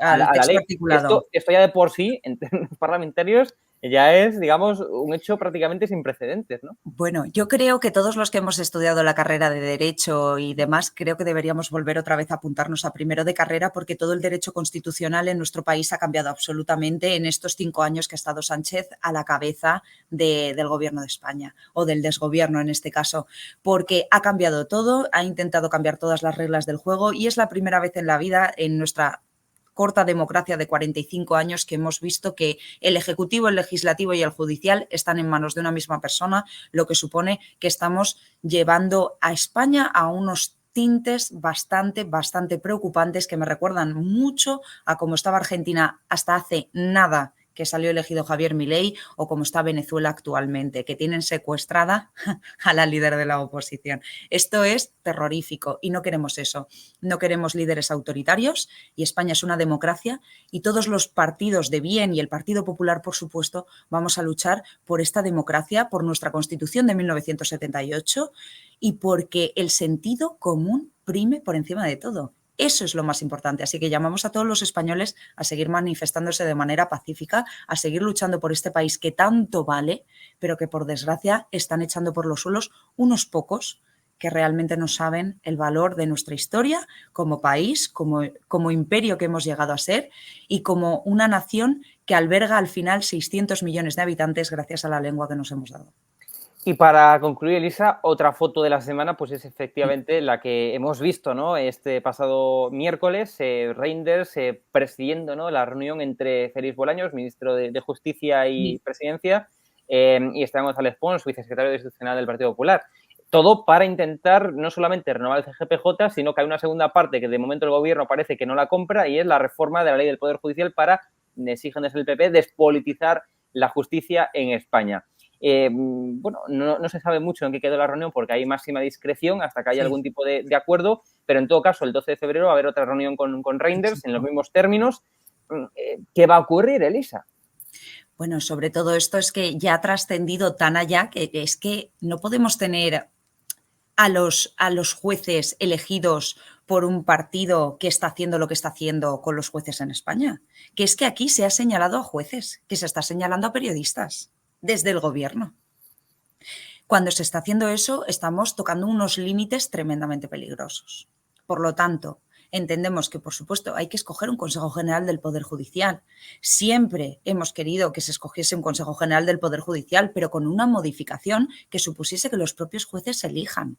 al texto ley articulado. Esto ya de por sí, en términos parlamentarios, ya es, digamos, un hecho prácticamente sin precedentes, ¿no? Bueno, yo creo que todos los que hemos estudiado la carrera de Derecho y demás, creo que deberíamos volver otra vez a apuntarnos a primero de carrera, porque todo el derecho constitucional en nuestro país ha cambiado absolutamente en estos 5 años que ha estado Sánchez a la cabeza del Gobierno de España, o del desgobierno en este caso, porque ha cambiado todo, ha intentado cambiar todas las reglas del juego y es la primera vez en la vida en nuestra corta democracia de 45 años que hemos visto que el Ejecutivo, el Legislativo y el Judicial están en manos de una misma persona, lo que supone que estamos llevando a España a unos tintes bastante preocupantes que me recuerdan mucho a cómo estaba Argentina hasta hace nada que salió elegido Javier Milei, o como está Venezuela actualmente, que tienen secuestrada a la líder de la oposición. Esto es terrorífico y no queremos eso. No queremos líderes autoritarios y España es una democracia y todos los partidos de bien y el Partido Popular, por supuesto, vamos a luchar por esta democracia, por nuestra Constitución de 1978 y porque el sentido común prime por encima de todo. Eso es lo más importante. Así que llamamos a todos los españoles a seguir manifestándose de manera pacífica, a seguir luchando por este país que tanto vale, pero que por desgracia están echando por los suelos unos pocos que realmente no saben el valor de nuestra historia como país, como imperio que hemos llegado a ser y como una nación que alberga al final 600 millones de habitantes gracias a la lengua que nos hemos dado. Y para concluir, Elisa, otra foto de la semana pues es efectivamente la que hemos visto, ¿no? Este pasado miércoles, Reinders presidiendo, ¿no?, la reunión entre Félix Bolaños, ministro de Justicia y Presidencia, y Esteban González Pons, vicesecretario institucional del Partido Popular. Todo para intentar no solamente renovar el CGPJ, sino que hay una segunda parte que de momento el gobierno parece que no la compra y es la reforma de la ley del Poder Judicial para, exigen desde el PP, despolitizar la justicia en España. Bueno, no se sabe mucho en qué quedó la reunión porque hay máxima discreción hasta que haya algún tipo de acuerdo, pero en todo caso el 12 de febrero va a haber otra reunión con Reinders en los mismos términos. ¿Qué va a ocurrir, Elisa? Bueno, sobre todo esto es que ya ha trascendido tan allá que es que no podemos tener a los jueces elegidos por un partido que está haciendo lo que está haciendo con los jueces en España. Que es que aquí se ha señalado a jueces, que se está señalando a periodistas desde el gobierno. Cuando se está haciendo eso, estamos tocando unos límites tremendamente peligrosos. Por lo tanto, entendemos que, por supuesto, hay que escoger un Consejo General del Poder Judicial. Siempre hemos querido que se escogiese un Consejo General del Poder Judicial, pero con una modificación que supusiese que los propios jueces se elijan.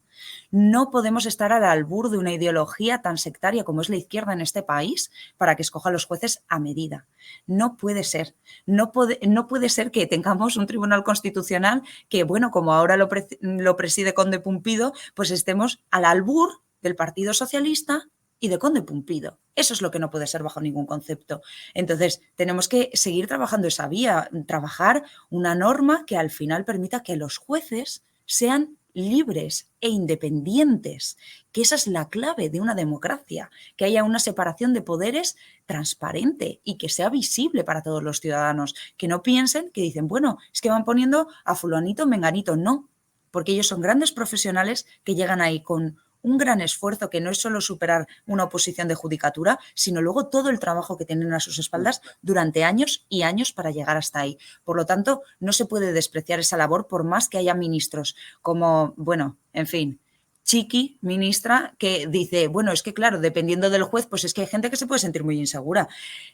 No podemos estar al albur de una ideología tan sectaria como es la izquierda en este país para que escoja a los jueces a medida. No puede ser. No puede ser que tengamos un Tribunal Constitucional que, bueno, como ahora lo preside Conde Pumpido, pues estemos al albur del Partido Socialista y de Conde Pumpido. Eso es lo que no puede ser bajo ningún concepto. Entonces, tenemos que seguir trabajando esa vía, trabajar una norma que al final permita que los jueces sean libres e independientes, que esa es la clave de una democracia, que haya una separación de poderes transparente y que sea visible para todos los ciudadanos, que no piensen que dicen, bueno, es que van poniendo a fulanito, menganito, no, porque ellos son grandes profesionales que llegan ahí con un gran esfuerzo que no es solo superar una oposición de judicatura, sino luego todo el trabajo que tienen a sus espaldas durante años y años para llegar hasta ahí. Por lo tanto, no se puede despreciar esa labor por más que haya ministros como, bueno, en fin, Chiqui, ministra, que dice, bueno, es que claro, dependiendo del juez, pues es que hay gente que se puede sentir muy insegura.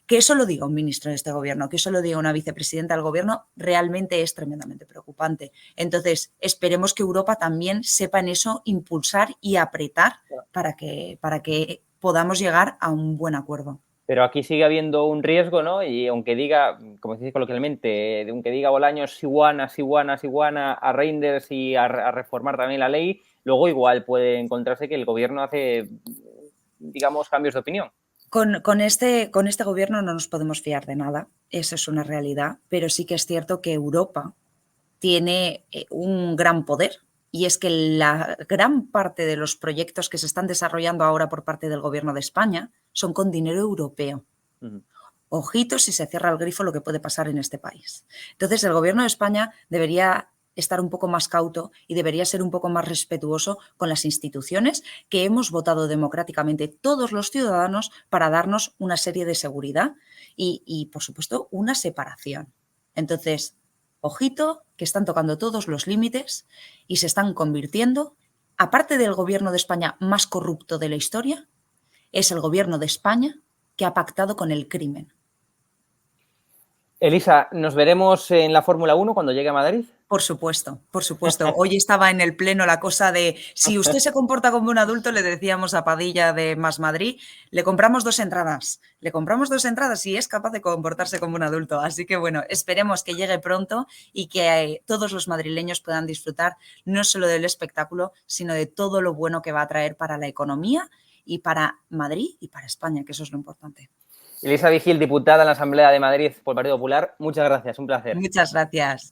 Que eso lo diga un ministro de este gobierno, que eso lo diga una vicepresidenta del gobierno, realmente es tremendamente preocupante. Entonces, esperemos que Europa también sepa en eso impulsar y apretar para que podamos llegar a un buen acuerdo. Pero aquí sigue habiendo un riesgo, ¿no? Y aunque diga, como se dice coloquialmente, aunque diga Bolaños siguana a Reinders y a reformar también la ley, luego igual puede encontrarse que el gobierno hace, digamos, cambios de opinión. Con este gobierno no nos podemos fiar de nada, eso es una realidad, pero sí que es cierto que Europa tiene un gran poder. Y es que la gran parte de los proyectos que se están desarrollando ahora por parte del Gobierno de España son con dinero europeo. Ojito si se cierra el grifo lo que puede pasar en este país. Entonces, el Gobierno de España debería estar un poco más cauto y debería ser un poco más respetuoso con las instituciones que hemos votado democráticamente todos los ciudadanos para darnos una serie de seguridad y por supuesto, una separación Entonces, ojito, que están tocando todos los límites y se están convirtiendo, aparte del gobierno de España más corrupto de la historia, es el gobierno de España que ha pactado con el crimen. Elisa, ¿nos veremos en la Fórmula 1 cuando llegue a Madrid? Por supuesto, por supuesto. Hoy estaba en el pleno la cosa de, si usted se comporta como un adulto, le decíamos a Padilla de Más Madrid, le compramos 2 entradas. Le compramos 2 entradas si es capaz de comportarse como un adulto. Así que bueno, esperemos que llegue pronto y que todos los madrileños puedan disfrutar no solo del espectáculo, sino de todo lo bueno que va a traer para la economía y para Madrid y para España, que eso es lo importante. Elisa Vigil, diputada en la Asamblea de Madrid por el Partido Popular, muchas gracias, un placer. Muchas gracias.